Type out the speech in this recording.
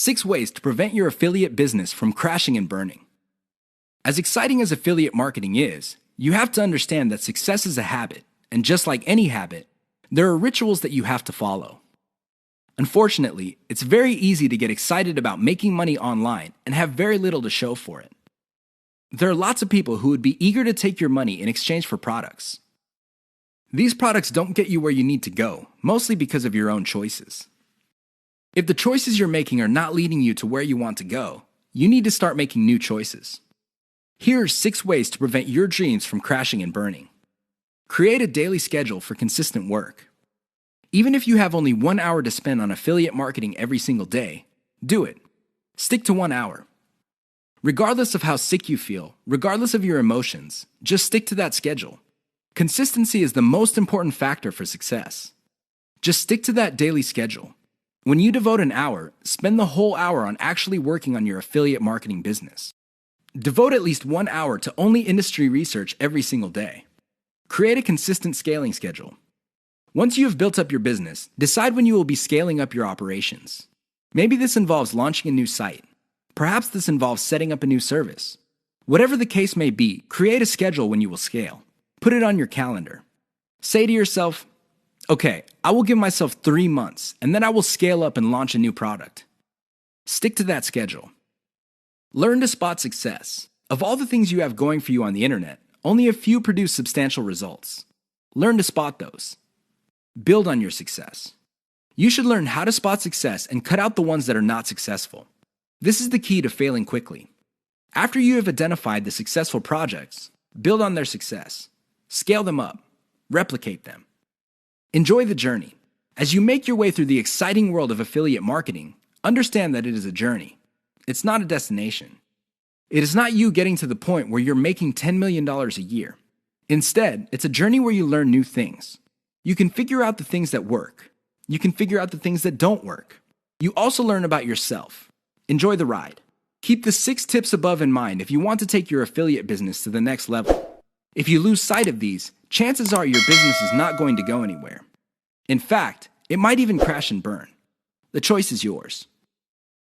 6 ways to prevent your affiliate business from crashing and burning. As exciting as affiliate marketing is, you have to understand that success is a habit, and just like any habit, there are rituals that you have to follow. Unfortunately, it's very easy to get excited about making money online and have very little to show for it. There are lots of people who would be eager to take your money in exchange for products. These products don't get you where you need to go, mostly because of your own choices. If the choices you're making are not leading you to where you want to go, you need to start making new choices. Here are 6 ways to prevent your dreams from crashing and burning. Create a daily schedule for consistent work. Even if you have only 1 hour to spend on affiliate marketing every single day, do it. Stick to 1 hour. Regardless of how sick you feel, regardless of your emotions, just stick to that schedule. Consistency is the most important factor for success. Just stick to that daily schedule. When you devote an hour, spend the whole hour on actually working on your affiliate marketing business. Devote at least 1 hour to only industry research every single day. Create a consistent scaling schedule. Once you have built up your business, decide when you will be scaling up your operations. Maybe this involves launching a new site. Perhaps this involves setting up a new service. Whatever the case may be, create a schedule when you will scale. Put it on your calendar. Say to yourself, okay, I will give myself 3 months, and then I will scale up and launch a new product. Stick to that schedule. Learn to spot success. Of all the things you have going for you on the internet, only a few produce substantial results. Learn to spot those. Build on your success. You should learn how to spot success and cut out the ones that are not successful. This is the key to failing quickly. After you have identified the successful projects, build on their success. Scale them up. Replicate them. Enjoy the journey. As you make your way through the exciting world of affiliate marketing, understand that it is a journey. It's not a destination. It is not you getting to the point where you're making $10 million a year. Instead, it's a journey where you learn new things. You can figure out the things that work. You can figure out the things that don't work. You also learn about yourself. Enjoy the ride. Keep the 6 tips above in mind if you want to take your affiliate business to the next level. If you lose sight of these, chances are your business is not going to go anywhere. In fact, it might even crash and burn. The choice is yours.